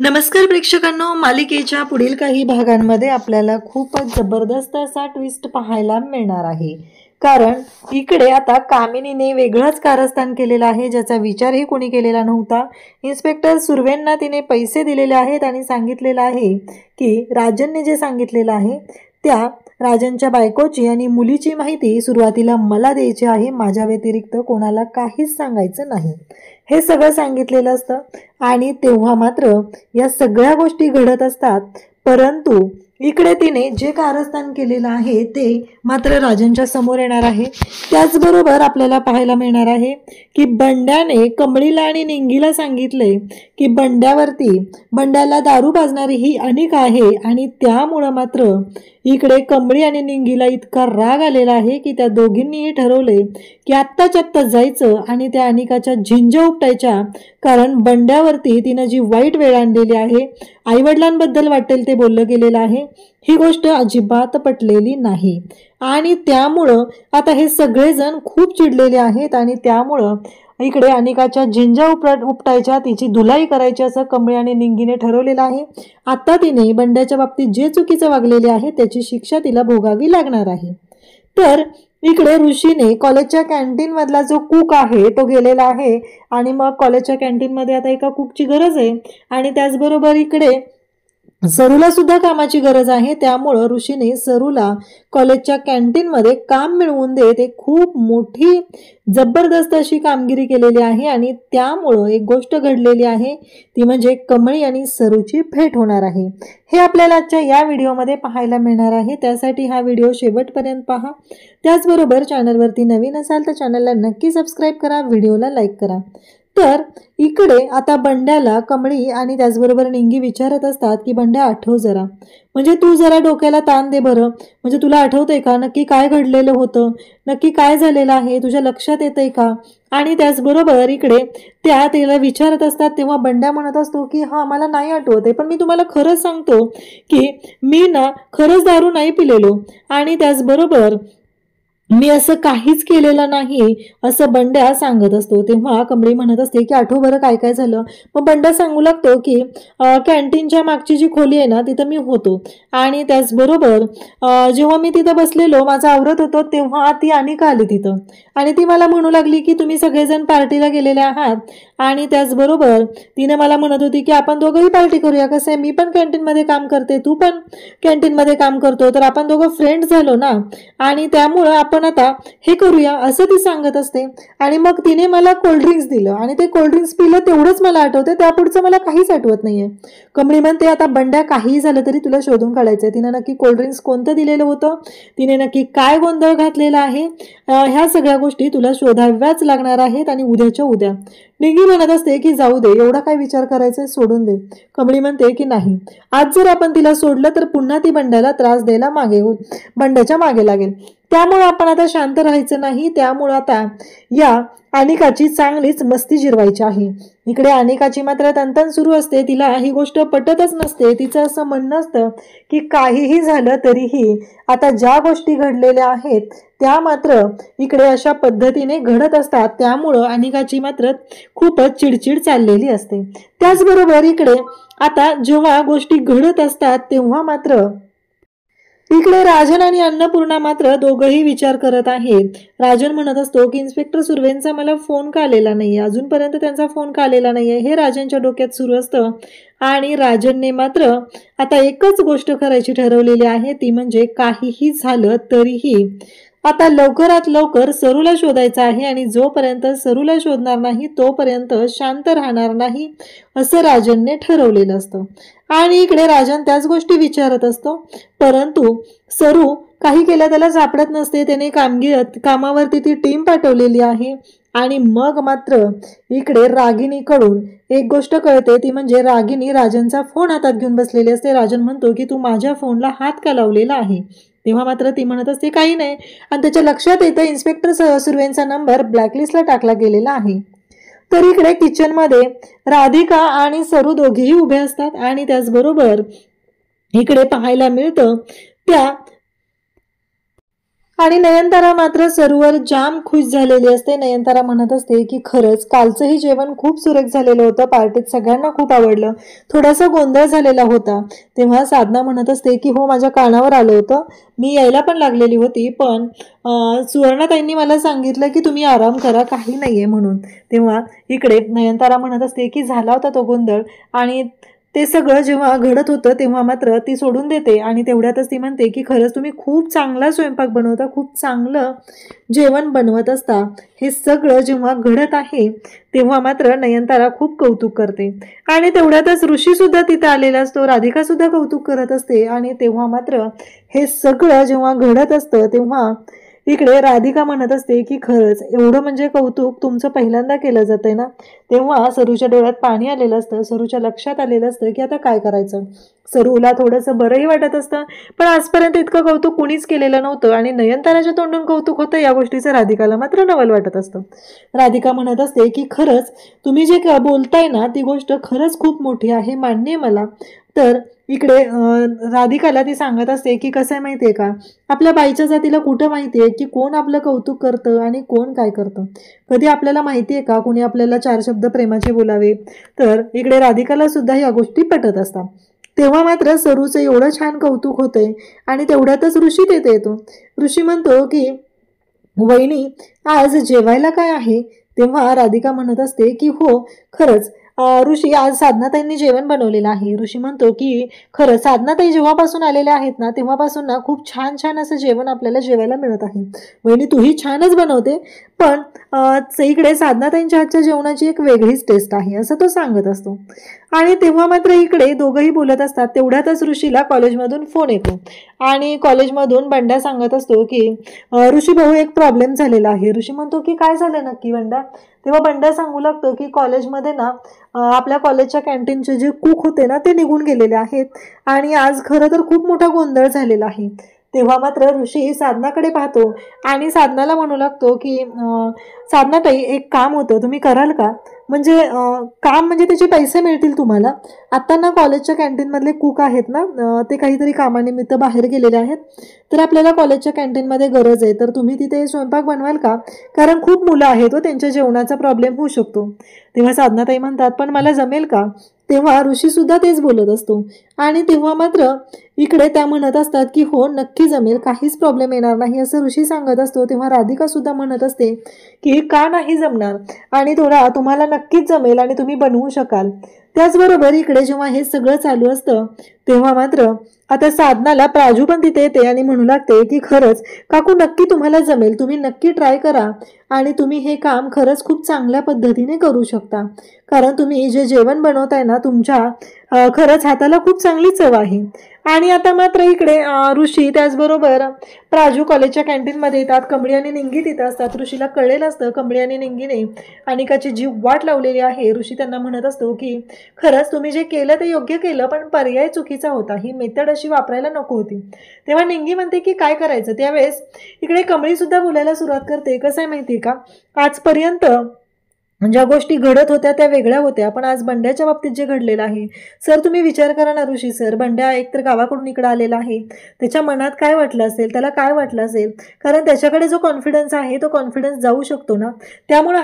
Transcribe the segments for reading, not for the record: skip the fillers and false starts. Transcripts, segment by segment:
नमस्कार प्रेक्षकांनो, मालिकेच्या पुढील काही भागांमध्ये आपल्याला खूपच जबरदस्त असा ट्विस्ट पाहायला मिळणार आहे. कारण इकडे आता कामिनीने वेगळंच कारस्थान केलेलं आहे, ज्याचा विचारही कोणी केलेला नव्हता. इन्स्पेक्टर सुर्वेंना तिने पैसे दिलेले आहेत आणि सांगितलेलं आहे की राजनने जे सांगितलेलं आहे त्या राजनच्या बायकोची आणि मुलीची माहिती सुरुवातीला मला द्यायची आहे, माझ्या व्यतिरिक्त कोणाला काहीच सांगायचं नाही, हे सगळं सांगितलेलं असतं. आणि तेव्हा मात्र या सगळ्या गोष्टी घडत असतात. परंतु इकडे तिने जे कारस्थान केलेलं आहे ते मात्र राजनच्या समोर येणार आहे. त्याचबरोबर आपल्याला पाहायला मिळणार आहे की बंड्याने कमळीला आणि निंगीला सांगितले की बंड्याला दारू पाजणारी ही अनिका आहे. आणि त्यामुळं मात्र इकडे कमळी आणि निंगीला इतका राग आलेला आहे की त्या दोघींनीही ठरवले की आत्ताच्या आत्ता जायचं आणि त्या अनिकाच्या झिंज्या उपटायच्या. कारण बंड्यावरती तिनं जी वाईट वेळ आणलेली आहे, आईवडिलांबद्दल वाटेल ते बोललं गेलेलं आहे, ही गोष्ट अजिबात पटलेली नाही. आणि त्यामुळं आता हे सगळेजण खूप चिडलेले आहेत. आणि त्यामुळं इकडे अनिकाच्या झिंज्या उपटायच्या, तिची धुलाई करायची असं कमळी आणि निंगीने ठरवलेलं आहे. आता तिने बंड्याच्या बाबतीत जे चुकीचं वागलेले आहे त्याची शिक्षा तिला भोगावी लागणार आहे. तर इकडे ऋषीने कॉलेजच्या कॅन्टीन मधला जो कुक आहे तो गेलेला आहे. आणि मग कॉलेजच्या कॅन्टीन मध्ये आता एका कुकची गरज आहे. आणि त्याचबरोबर इकडे सरूला सुद्धा कामाची गरज आहे. त्यामुळं ऋषीने सरूला कॉलेजच्या कॅन्टीन मध्ये काम मिळवून देत एक खूप मोठी जबरदस्त अशी कामगिरी केलेली आहे. आणि त्यामुळं एक गोष्ट घडलेली आहे, ती म्हणजे कमळी आणि सरूची भेट होणार आहे. हे आपल्याला आजच्या या व्हिडिओमध्ये पाहायला मिळणार आहे. त्यासाठी हा व्हिडिओ शेवटपर्यंत पहा. त्याचबरोबर चॅनलवरती नवीन असाल तर चॅनलला नक्की सबस्क्राईब करा, व्हिडिओला लाईक करा. तर इकडे आता बंड्याला कमळी आणि त्याचबरोबर निंगी विचारत असतात की बंड्या आठव जरा, म्हणजे तू जरा डोक्याला ताण दे बरं, म्हणजे तुला आठवतंय का नक्की काय घडलेलं होतं, नक्की काय झालेलं आहे, तुझ्या लक्षात येतंय का. आणि त्याचबरोबर इकडे त्या तिला विचारत असतात तेव्हा बंड्या म्हणत असतो की हा मला नाही आठवत आहे, पण मी तुम्हाला खरंच सांगतो की मी ना खरंच दारू नाही पिलेलो आणि त्याचबरोबर मी असं काहीच केलेलं नाही असं बंड्या सांगत असतो. तेव्हा कमळी म्हणत असते की आठव बरं काय काय झालं. मग बंड्या सांगू लागतो की कॅन्टीनच्या मागची जी खोली आहे ना तिथं मी होतो आणि त्याचबरोबर जेव्हा मी तिथं बसलेलो माझं आवरत होतो तेव्हा ती अनिका आली तिथं आणि ती मला म्हणू लागली की तुम्ही सगळेजण पार्टीला गेलेले आहात. आणि त्याचबरोबर तिने मला म्हणत होती की आपण दोघंही पार्टी करूया, कसं आहे मी पण कॅन्टीनमध्ये काम करते, तू पण कॅन्टीनमध्ये काम करतो, तर आपण दोघं फ्रेंड्स झालो ना, आणि त्यामुळं आपण आता हे करूया असं ती सांगत असते. आणि मग तिने मला कोल्ड्रिंक्स दिलं आणि ते कोल्ड्रिंक्स पिलं तेवढंच मला आठवते, त्यापुढचं मला काहीच आठवत नाहीये. कमळी म्हणते आता बंड्या काहीही झालं तरी तुला शोधून काढायचंय, तिने नक्की कोल्ड्रिंक्स कोणतं दिलेलं होतं, तिने नक्की काय गोंधळ घातलेला आहे, ह्या सगळ्या गोष्टी तुला शोधाव्याच लागणार आहेत आणि उद्याच्या उद्या. निंगी म्हणत असते की जाऊ दे, एवढा काय विचार करायचा, सोडून दे. कमळी म्हणते की नाही, आज जर आपण तिला सोडलं तर पुन्हा ती बंड्याला त्रास द्यायला बंड्याच्या मागे लागेल. त्यामुळे आपण आता शांत राहायचं नाही. त्यामुळे आता या अनिकाची चांगलीच मस्ती जिरवायची आहे. इकडे अनिकाची मात्र तंतन सुरू असते, तिला ही गोष्ट पटतच नसते. तिचं असं म्हणणं असतं की काहीही झालं तरीही आता ज्या गोष्टी घडलेल्या आहेत त्या मात्र इकडे अशा पद्धतीने घडत असतात. त्यामुळं अनिकाची मात्र खूपच चिडचिड चाललेली असते. त्याचबरोबर इकडे आता जेव्हा गोष्टी घडत असतात तेव्हा मात्र इकडे राजन आणि अन्नपूर्णा मात्र दोघंही विचार करत आहेत. राजन म्हणत असतो की इन्स्पेक्टर सुर्वेंचा मला फोन का आलेला नाहीये, अजूनपर्यंत त्यांचा फोन का आलेला नाहीये, हे राजनच्या डोक्यात सुरू असतं. आणि राजनने मात्र आता एकच गोष्ट करायची ठरवलेली आहे, ती म्हणजे काहीही झालं तरीही आता लवकरात लवकर सरूला शोधायचं आहे आणि जोपर्यंत सरूला शोधणार नाही तोपर्यंत शांत राहणार नाही असं राजनने ठरवलेलं असतं. आणि इकडे राजन त्याच गोष्टी विचारत असतो, परंतु सरू काही केल्या त्याला सापडत नसते. त्याने कामावरती ती टीम पाठवलेली आहे. आणि मग मात्र इकडे रागिणीकडून एक गोष्ट कळते, ती म्हणजे रागिणी राजनचा फोन हातात घेऊन बसलेली असते. राजन म्हणतो की तू माझ्या फोनला हात का लावलेला आहे. तेव्हा मात्र ती म्हणत असते काही नाही. आणि त्याच्या लक्षात येतं इन्स्पेक्टर सुर्वेंचा नंबर ब्लॅकलिस्टला टाकला गेलेला आहे. तर इकडे किचनमध्ये राधिका आणि सरू दोघेही उभे असतात. आणि त्याचबरोबर इकडे पाहायला मिळतं त्या आणि नयनतारा मात्र सरूवर जाम खुश झालेली असते. नयनतारा म्हणत असते की खरंच कालचंही जेवण खूप सुरेख झालेलं होतं, पार्टीत सगळ्यांना खूप आवडलं, थोडासा गोंधळ झालेला होता. तेव्हा साधना म्हणत असते की हो, माझ्या कानावर आलं होतं, मी यायला पण लागलेली होती, पण सुवर्णाताईंनी मला सांगितलं की तुम्ही आराम करा, काही नाहीये म्हणून. तेव्हा इकडे नयनतारा म्हणत असते की झाला होता तो गोंधळ, आणि ते सगळं जेव्हा घडत होतं तेव्हा मात्र ती सोडून देते. आणि तेवढ्यातच ती म्हणते की खरंच तुम्ही खूप चांगला स्वयंपाक बनवता, खूप चांगलं जेवण बनवत असता. हे सगळं जेव्हा घडत आहे तेव्हा मात्र नयनतारा खूप कौतुक करते. आणि तेवढ्यातच ऋषी सुद्धा तिथे आलेला असतो, राधिका सुद्धा कौतुक करत असते. आणि तेव्हा मात्र हे सगळं जेव्हा घडत असतं तेव्हा इकडे राधिका म्हणत असते की खरंच एवढं म्हणजे कौतुक तुमचं पहिल्यांदा केलं जातंय ना. तेव्हा सरूच्या डोळ्यात पाणी आलेलं असतं, सरूच्या लक्षात आलेलं असतं की आता काय करायचं. सरूला थोडंसं बरंही वाटत असतं, पण आजपर्यंत इतकं कौतुक कुणीच केलेलं नव्हतं, आणि नयनताराच्या तोंडून कौतुक होतं या गोष्टीचं राधिकाला मात्र नवल वाटत असतं. राधिका म्हणत असते की खरंच तुम्ही जे बोलताय ना ती गोष्ट खरंच खूप मोठी आहे, मान्य आहे मला. तर इकडे राधिकाला ती सांगत असते की कसं आहे माहितीये का, आपल्या बाईच्या जातीला कुठं माहितीये की कोण आपलं कौतुक करतं आणि कोण काय करतं. कधी आपल्याला माहितीये का कोणी आपल्याला 4 शब्द प्रेमाचे बोलावे. तर इकडे राधिकाला सुद्धा या गोष्टी पटत असतात. तेव्हा मात्र सरूचं एवढं छान कौतुक होतंय, आणि तेवढ्यातच ऋषी तिथे येतो. ऋषी म्हणतो की वहिनी, आज जेवायला काय आहे. तेव्हा राधिका म्हणत असते की हो, खरंच ऋषी, आज साधनाताईंनी जेवण बनवलेलं आहे. ऋषी म्हणतो की खरं साधनाताई जेव्हापासून आलेल्या आहेत ना तेव्हापासून ना खूप छान छान असं जेवण आपल्याला जेवायला मिळत आहे. वहिनी तूही छानच बनवते, पण इकडे साधनाताईंच्या हातच्या जेवणाची एक वेगळीच टेस्ट आहे असं तो सांगत असतो. आणि तेव्हा मात्र इकडे दोघंही बोलत असतात. तेवढ्यातच ऋषीला कॉलेजमधून फोन येतो, आणि कॉलेजमधून बंड्या सांगत असतो की ऋषी भाऊ, एक प्रॉब्लेम झालेला आहे. ऋषी म्हणतो की काय झालं नक्की बंड्या. तेव्हा बंड्या सांगू लागतो की कॉलेजमध्ये ना आपल्या कॉलेजच्या कॅन्टीनचे जे कुक होते ना ते निघून गेलेले आहेत, आणि आज खरं तर खूप मोठा गोंधळ झालेला आहे. तेव्हा मात्र ऋषी साधनाकडे पाहतो आणि साधनाला म्हणू लागतो की साधनाताई, एक काम होतं, तुम्ही कराल का. म्हणजे काम म्हणजे त्याचे पैसे मिळतील तुम्हाला. आता ना कॉलेजच्या कॅन्टीनमधले कुक आहेत ना, ते काहीतरी कामानिमित्त बाहेर गेलेले आहेत, तर आपल्याला कॉलेजच्या कॅन्टीनमध्ये गरज आहे, तर तुम्ही तिथे स्वयंपाक बनवाल का, कारण खूप मुलं आहेत व त्यांच्या जेवणाचा प्रॉब्लेम होऊ शकतो. तेव्हा साधनाताई म्हणतात पण मला जमेल का. तेव्हा ऋषी सुद्धा तेच बोलत असतो, आणि तेव्हा मात्र इकडे त्या म्हणत असतात की हो, नक्की जमेल, काहीच प्रॉब्लेम येणार नाही असं ऋषी सांगत असतो. तेव्हा राधिका सुद्धा म्हणत असते की का नाही जमणार, आणि थोडा तुम्हाला नक्कीच जमेल आणि तुम्ही बनवू शकाल. त्याचबरोबर इकडे जेव्हा हे सगळं चालू असतं तेव्हा मात्र आता साधनाला प्राजू पण तिथे येते आणि म्हणू लागते की खरंच काकू, नक्की तुम्हाला जमेल, तुम्ही नक्की ट्राय करा, आणि तुम्ही हे काम खरंच खूप चांगल्या पद्धतीने करू शकता, कारण तुम्ही जे जेवण बनवताय ना तुमच्या खरंच हाताला खूप चांगली चव आहे. आणि आता मात्र इकडे ऋषी त्याचबरोबर प्राजू कॉलेजच्या कॅन्टीनमध्ये येतात. कमळी आणि निंगी तिथे असतात. ऋषीला कळलेलं असतं कमळी आणि निंगीने अनिकाची जीव वाट लावलेली आहे. ऋषी त्यांना म्हणत असतो की खरंच तुम्ही जे केलं ते योग्य केलं, पण पर्याय चुकीचा होता, ही मेथड अशी वापरायला नको होती. तेव्हा निंगी म्हणते की काय करायचं. त्यावेळेस इकडे कमळी सुद्धा बोलायला सुरुवात करते. कसं आहे माहिती का, आजपर्यंत ज्या गोष्टी घडत होत्या त्या वेगळ्या होत्या, पण आज बंड्याच्या बाबतीत जे घडलेलं आहे, सर तुम्ही विचार करा ना ऋषी सर, बंड्या एकतर गावाकडून इकडे आलेला आहे, त्याच्या मनात काय वाटलं असेल, त्याला काय वाटलं असेल, कारण त्याच्याकडे जो कॉन्फिडन्स आहे तो कॉन्फिडन्स जाऊ शकतो ना, त्यामुळे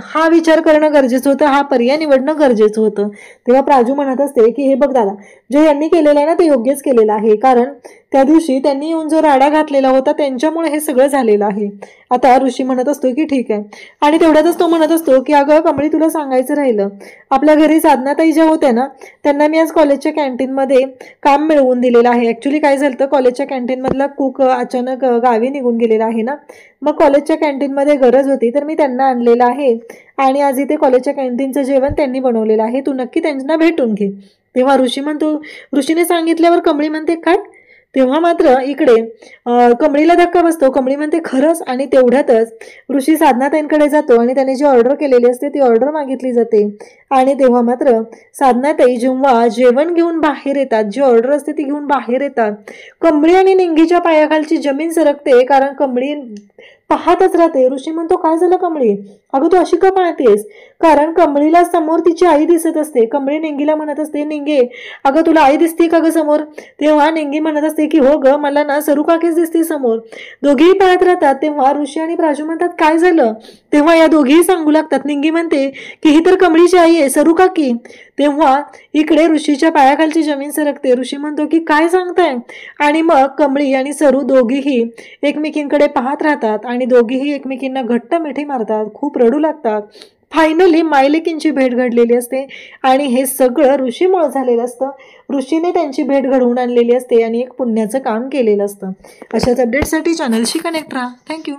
हा विचार करणं गरजेचं होतं, हा पर्याय निवडणं गरजेचं होतं. तेव्हा प्राजू म्हणत असते की हे बघ दादा, जे यांनी केलेलं आहे ना ते योग्यच केलेलं आहे, कारण त्या दिवशी त्यांनी येऊन जो राडा घातलेला होता त्यांच्यामुळे हे सगळं झालेलं आहे. आता ऋषी म्हणत असतो की ठीक आहे, आणि तेवढ्यातच तो म्हणत असतो की अगं कमळी, तुला सांगायचं राहिलं, आपल्या घरी साधनाताई ज्या होत्या ना त्यांना मी आज कॉलेजच्या कॅन्टीनमध्ये काम मिळवून दिलेलं आहे. ॲक्च्युली काय झालं तर कॉलेजच्या कॅन्टीनमधला कुक अचानक गावी निघून गेलेला आहे ना, मग कॉलेजच्या कॅन्टीनमध्ये गरज होती तर मी त्यांना आणलेलं आहे, आणि आज इथे कॉलेजच्या कॅन्टीनचं जेवण त्यांनी बनवलेलं आहे, तू नक्की त्यांना भेटून घे. तेव्हा ऋषी म्हणतो, ऋषीने सांगितल्यावर कमळी म्हणते काय. तेव्हा मात्र इकडे कमळीला धक्का बसतो. कमळी म्हणते खरंच, आणि तेवढ्यातच ऋषी साधनाताईंकडे जातो आणि त्याने जी ऑर्डर केलेली असते ती ऑर्डर मागितली जाते. आणि तेव्हा मात्र साधनाताई जेव्हा जेवण घेऊन बाहेर येतात, जी ऑर्डर असते ती घेऊन बाहेर येतात, कमळी आणि निंगीच्या पायाखालची जमीन सरकते, कारण कमळी पाहतच राहते. ऋषी म्हणतो काय झालं कमळी, अगं तू अशी का पाहतेस? कारण कमळीला समोर तिची आई दिसत असते. कमळी निंगीला म्हणत असते, निंगे अगं तुला आई दिसते का ग समोर? तेव्हा निंगी म्हणत असते की हो ग, मला ना सरू काकीच दिसते समोर. दोघेही पाहत राहतात. तेव्हा ऋषी आणि प्राजू म्हणतात काय झालं? तेव्हा या दोघेही सांगू लागतात. निंगी म्हणते की ही तर कमळीची आई आहे, सरू काकी. तेव्हा इकडे ऋषीच्या पायाखालची जमीन सरकते. ऋषी म्हणतो की काय सांगताय? आणि मग कमळी आणि सरू दोघीही एकमेकींकडे पाहत राहतात आणि दोघीही एकमेकींना घट्ट मिठी मारतात, खूप रडू लागतात. फायनली मायलेकींची भेट घडलेली असते आणि हे सगळं ऋषीमुळे झालेलं असतं. ऋषीने त्यांची भेट घडवून आणलेली असते आणि एक पुण्याचं काम केलेलं असतं. अशाच अपडेटसाठी चॅनलशी कनेक्ट राहा. थँक्यू.